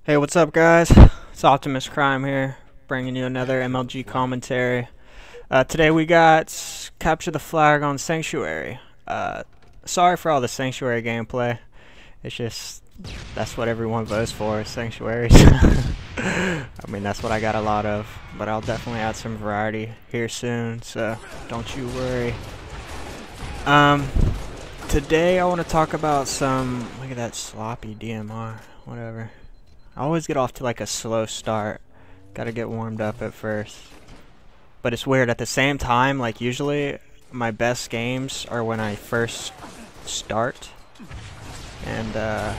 Hey, what's up, guys? It's Optimus Crime here, bringing you another MLG commentary. Today we got Capture the Flag on Sanctuary. Sorry for all the Sanctuary gameplay. It's just, that's what everyone votes for, is Sanctuaries. I mean, that's what I got a lot of, but I'll definitely add some variety here soon, so don't you worry. Today I want to talk about some, look at that sloppy DMR, whatever. I always get off to like a slow start. Gotta get warmed up at first. But it's weird, at the same time, like usually my best games are when I first start. And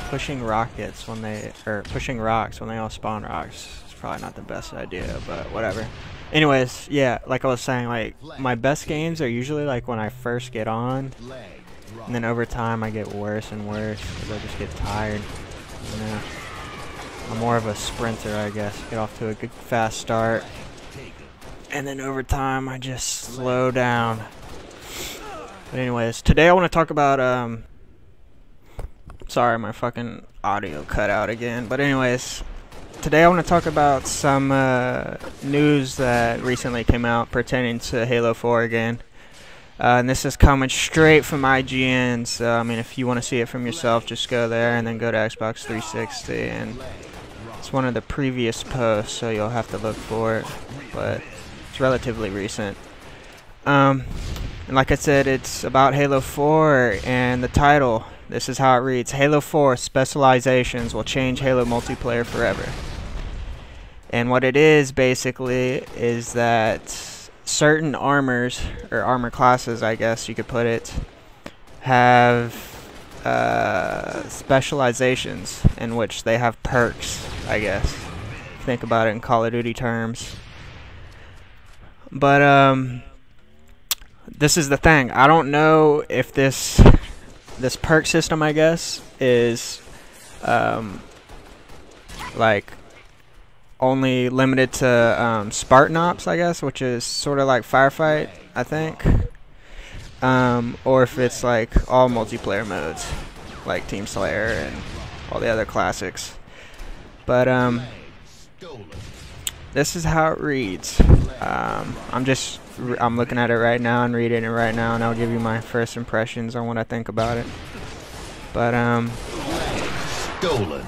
pushing rockets when they, or pushing rocks when they all spawn rocks is probably not the best idea, but whatever. Anyways, yeah, like I was saying, like my best games are usually like when I first get on. And then over time I get worse and worse because I just get tired, you know. I'm more of a sprinter, I guess. Get off to a good fast start, and then over time I just slow down. But anyways, today I want to talk about sorry, my fucking audio cut out again. But anyways, today I want to talk about some news that recently came out pertaining to Halo 4 again. And this is coming straight from IGN, so I mean, if you want to see it from yourself, just go there and then go to Xbox 360, and it's one of the previous posts, so you'll have to look for it, but it's relatively recent. And like I said, it's about Halo 4, and the title, this is how it reads: Halo 4 Specializations will change Halo multiplayer forever. And what it is, basically, is that certain armors, or armor classes, I guess you could put it, have specializations in which they have perks, I guess. Think about it in Call of Duty terms. But this is the thing. I don't know if this perk system, I guess, is like only limited to Spartan Ops, I guess, which is sort of like Firefight, I think. Or if it's like all multiplayer modes, like Team Slayer and all the other classics. But this is how it reads. I'm looking at it right now and reading it right now, and I'll give you my first impressions on what I think about it. But stolen,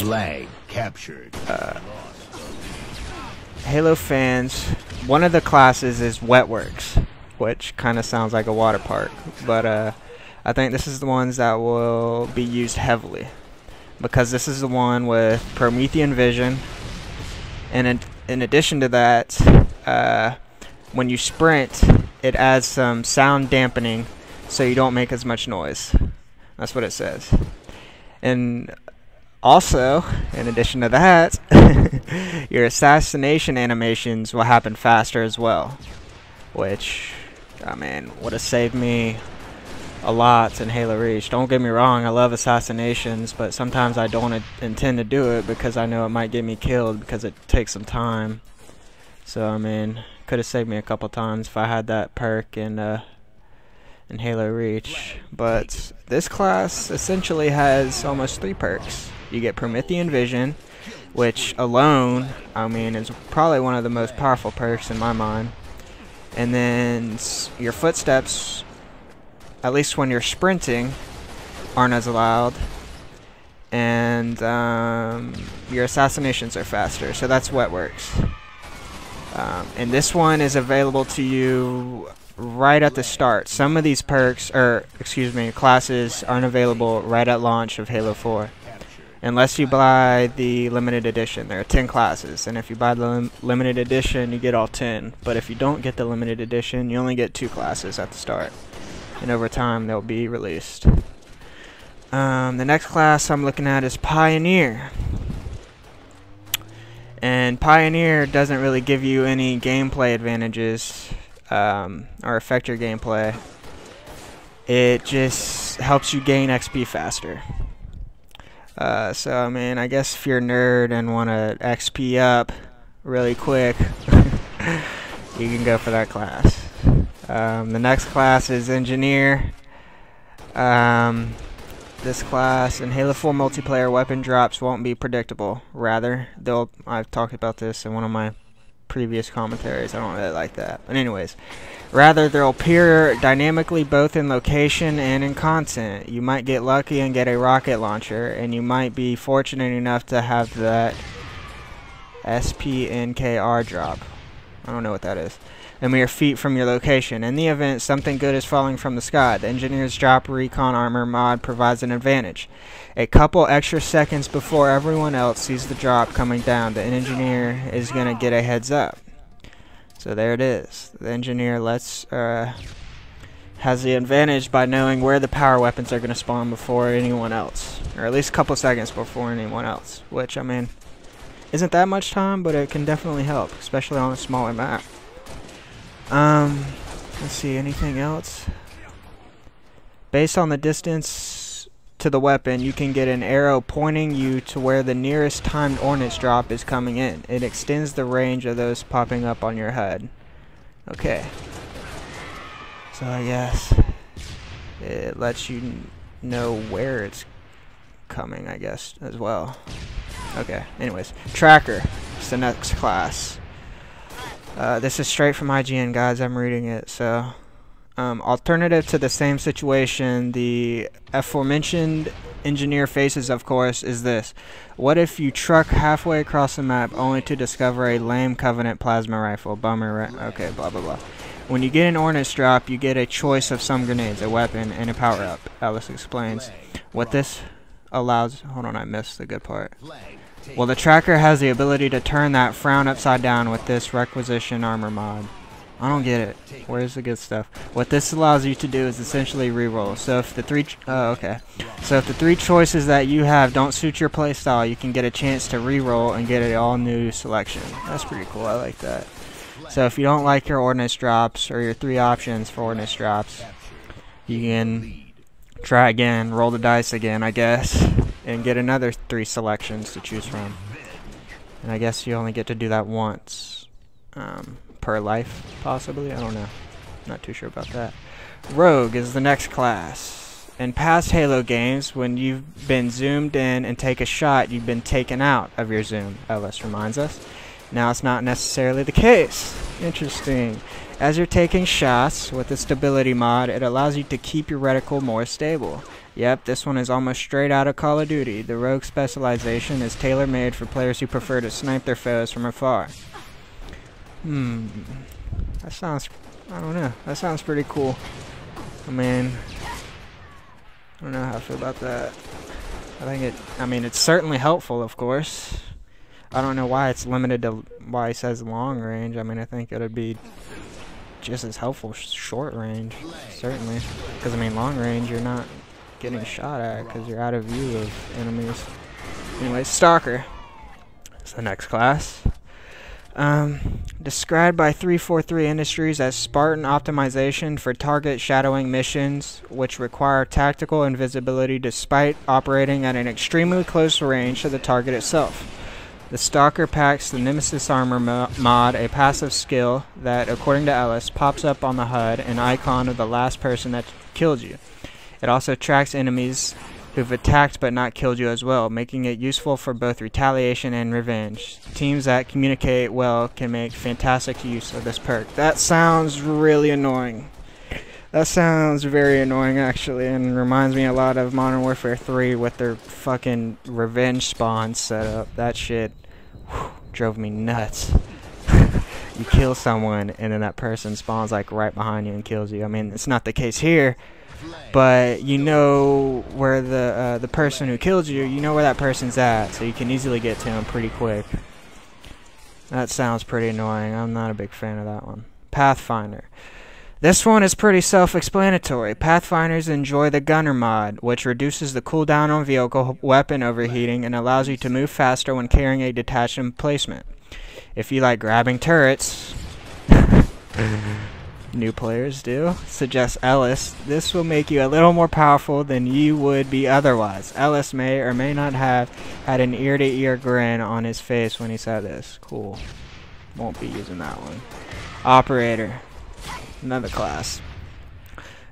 lag captured. Halo fans, one of the classes is Wetworks, which kind of sounds like a water park, but I think this is the ones that will be used heavily, because this is the one with Promethean vision, and in addition to that, when you sprint, it adds some sound dampening so you don't make as much noise. That's what it says. And also, in addition to that, your assassination animations will happen faster as well, which, I mean, would have saved me a lot in Halo Reach. Don't get me wrong, I love assassinations, but sometimes I don't intend to do it because I know it might get me killed because it takes some time. So, I mean, could have saved me a couple times if I had that perk in Halo Reach. But this class essentially has almost 3 perks. You get Promethean Vision, which alone, I mean, is probably one of the most powerful perks in my mind. And then your footsteps, at least when you're sprinting, aren't as loud. And your assassinations are faster, so that's Wetworks. And this one is available to you right at the start. Some of these perks, or excuse me, classes aren't available right at launch of Halo 4. Unless you buy the limited edition. There are 10 classes, and if you buy the limited edition, you get all 10. But if you don't get the limited edition, you only get 2 classes at the start, and over time they'll be released. The next class I'm looking at is Pioneer, and Pioneer doesn't really give you any gameplay advantages or affect your gameplay. It just helps you gain XP faster. So I mean, I guess if you're a nerd and want to XP up really quick, you can go for that class. The next class is Engineer. This class and Halo 4 multiplayer weapon drops won't be predictable. Rather, I've talked about this in one of my previous commentaries. I don't really like that. But anyways, rather they'll appear dynamically both in location and in content. You might get lucky and get a rocket launcher, and you might be fortunate enough to have that SPNKR drop. I don't know what that is. A mere feet from your location. In the event something good is falling from the sky, the engineer's drop recon armor mod provides an advantage. A couple extra seconds before everyone else sees the drop coming down, the engineer is going to get a heads up. So there it is. The engineer has the advantage by knowing where the power weapons are going to spawn before anyone else. Or at least a couple seconds before anyone else. Which, I mean, isn't that much time, but it can definitely help, especially on a smaller map. Let's see, anything else? Based on the distance to the weapon, you can get an arrow pointing you to where the nearest timed ordnance drop is coming in. It extends the range of those popping up on your HUD. Okay. So I guess it lets you know where it's coming, I guess, as well. Okay, anyways. Tracker. It's the next class. This is straight from IGN, guys. I'm reading it. So, alternative to the same situation the aforementioned engineer faces, of course, is this. What if you truck halfway across the map only to discover a lame Covenant plasma rifle? Bummer, right? Okay, blah, blah, blah. When you get an ordnance drop, you get a choice of some grenades, a weapon, and a power-up. Alice explains. What this allows... Hold on, I missed the good part. Well, the tracker has the ability to turn that frown upside down with this requisition armor mod. I don't get it. Where's the good stuff? What this allows you to do is essentially reroll. So if the three choices that you have don't suit your playstyle, you can get a chance to reroll and get an all-new selection. That's pretty cool. I like that. So if you don't like your ordnance drops or your 3 options for ordnance drops, you can try again, roll the dice again, I guess, and get another 3 selections to choose from. And I guess you only get to do that once per life, possibly. I don't know. Not too sure about that. Rogue is the next class. In past Halo games, when you've been zoomed in and take a shot, you've been taken out of your zoom, Ellis reminds us. Now it's not necessarily the case. Interesting. As you're taking shots with the stability mod, it allows you to keep your reticle more stable. Yep, this one is almost straight out of Call of Duty. The Rogue Specialization is tailor-made for players who prefer to snipe their foes from afar. That sounds... I don't know. That sounds pretty cool. I mean... I don't know how I feel about that. I mean, it's certainly helpful, of course. I don't know why it's limited to... Why it says long range. I mean, I think it would be just as helpful short range. Certainly. Because, I mean, long range, you're not getting shot at because you're out of view of enemies. Anyway, Stalker. It's the next class. Described by 343 Industries as Spartan optimization for target shadowing missions which require tactical invisibility despite operating at an extremely close range to the target itself. The Stalker packs the Nemesis Armor mod, a passive skill that, according to Ellis, pops up on the HUD an icon of the last person that killed you. It also tracks enemies who've attacked but not killed you as well, making it useful for both retaliation and revenge. Teams that communicate well can make fantastic use of this perk. That sounds really annoying. That sounds very annoying, actually, and reminds me a lot of Modern Warfare 3 with their fucking revenge spawn setup. That shit drove me nuts. You kill someone, and then that person spawns like right behind you and kills you. I mean, it's not the case here, but you know where the person who killed you, you know where that person's at, so you can easily get to him pretty quick. That sounds pretty annoying. I'm not a big fan of that one. Pathfinder. This one is pretty self-explanatory. Pathfinders enjoy the Gunner mod, which reduces the cooldown on vehicle weapon overheating and allows you to move faster when carrying a detached emplacement. If you like grabbing turrets, new players do, suggests Ellis, this will make you a little more powerful than you would be otherwise. Ellis may or may not have had an ear-to-ear grin on his face when he said this. Cool. Won't be using that one. Operator. Another class.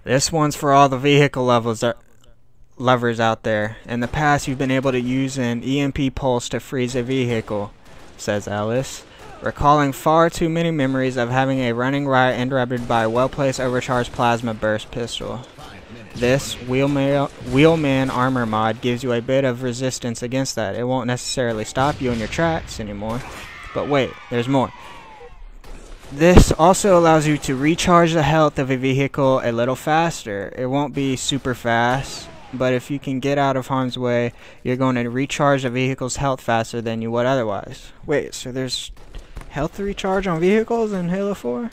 This one's for all the vehicle lovers out there. In the past, you've been able to use an EMP pulse to freeze a vehicle, says Alice, recalling far too many memories of having a running riot interrupted by a well-placed overcharged plasma burst pistol. This Wheelman armor mod gives you a bit of resistance against that. It won't necessarily stop you in your tracks anymore. But wait, there's more. This also allows you to recharge the health of a vehicle a little faster. It won't be super fast, but if you can get out of harm's way, you're going to recharge the vehicle's health faster than you would otherwise. Wait, so there's health recharge on vehicles in Halo 4?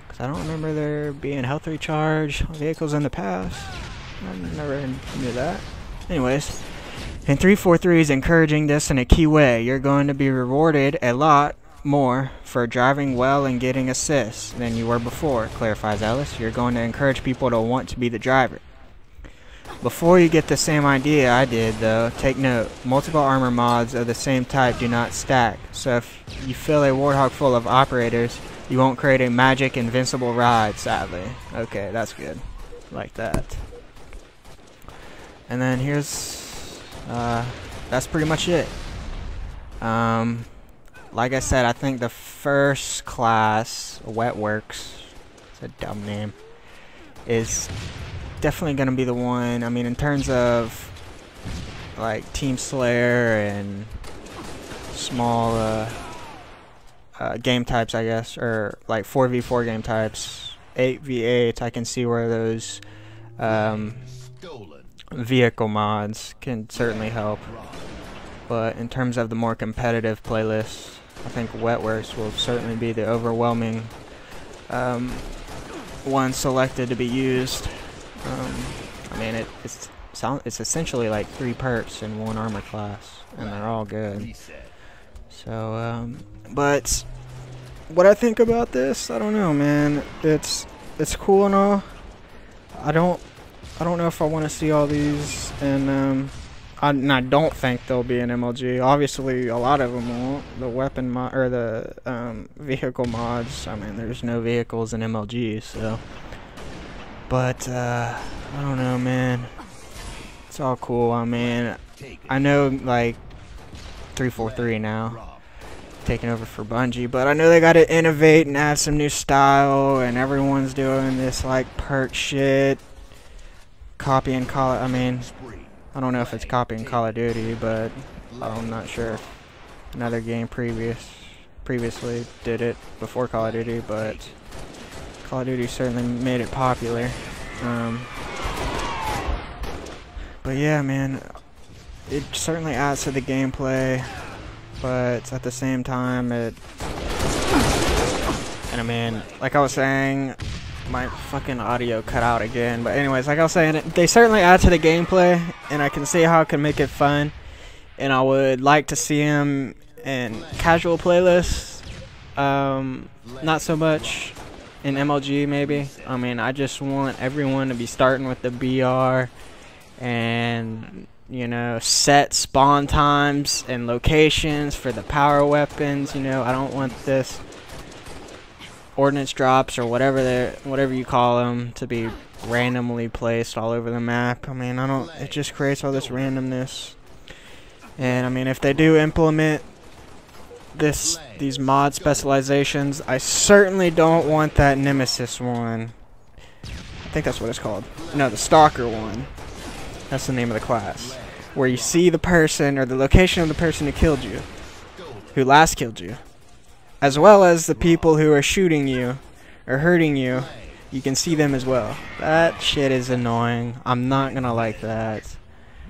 Because I don't remember there being health recharge on vehicles in the past. I never knew that. Anyways, and 343 is encouraging this in a key way. You're going to be rewarded a lot more for driving well and getting assists than you were before, clarifies Alice. You're going to encourage people to want to be the driver. Before you get the same idea I did, though, take note. Multiple armor mods of the same type do not stack, so if you fill a Warthog full of operators, you won't create a magic invincible ride, sadly. Okay, that's good. Like that. And then here's... that's pretty much it. Like I said, I think the first class, Wetworks, it's a dumb name, is definitely going to be the one. I mean, in terms of like Team Slayer and small game types, I guess, or like 4v4 game types, 8v8, I can see where those vehicle mods can certainly help. But in terms of the more competitive playlists, I think Wetworks will certainly be the overwhelming one selected to be used. I mean, it's essentially like 3 perks in one armor class, and they're all good. So, but what I think about this, I don't know, man. It's cool and all. I don't know if I want to see all these, and I don't think there'll be an MLG. Obviously, a lot of them won't. The weapon mod or the vehicle mods. I mean, there's no vehicles in MLG, so. But I don't know, man. It's all cool. I mean, I know like 343 now taking over for Bungie, but I know they got to innovate and add some new style, and everyone's doing this like perk shit, copying Call. I mean. I don't know if it's copying Call of Duty, but I'm not sure if another game previously did it before Call of Duty, but Call of Duty certainly made it popular. But yeah, man, it certainly adds to the gameplay, but at the same time, and I mean, like I was saying, my fucking audio cut out again, but anyways, like I was saying, they certainly add to the gameplay, and I can see how it can make it fun, and I would like to see them in casual playlists, not so much in MLG maybe. I mean, I just want everyone to be starting with the BR, and you know, set spawn times and locations for the power weapons. You know, I don't want this ordnance drops or whatever you call them to be randomly placed all over the map. I mean, it just creates all this randomness. And I mean, if they do implement these mod specializations, I certainly don't want that Nemesis one. I think that's what it's called. No, the Stalker one. That's the name of the class. Where you see the person or the location of the person who killed you, who last killed you, as well as the people who are shooting you or hurting you. You can see them as well. That shit is annoying. I'm not gonna like that.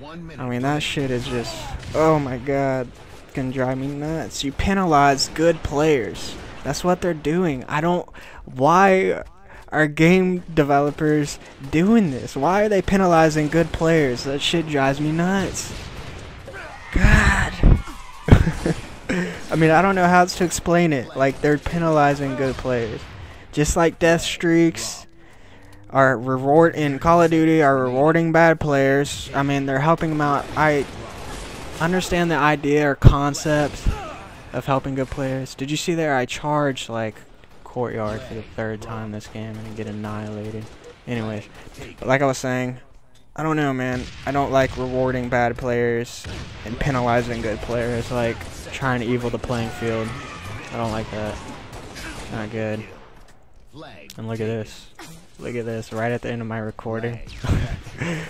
I mean, that shit is just, oh my god, it can drive me nuts. You penalize good players. That's what they're doing. Why are game developers doing this? Why are they penalizing good players? That shit drives me nuts. God. I mean, I don't know how else to explain it. Like, they're penalizing good players. Just like death streaks are in Call of Duty are rewarding bad players. I mean, they're helping them out. I understand the idea or concept of helping good players. Did you see there? I charged like Courtyard for the 3rd time this game and get annihilated. Anyways, like I was saying, I don't know, man. I don't like rewarding bad players and penalizing good players, like trying to evil the playing field. I don't like that. Not good. And look at this. Look at this, right at the end of my recording.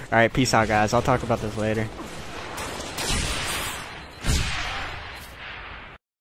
Alright, peace out, guys. I'll talk about this later.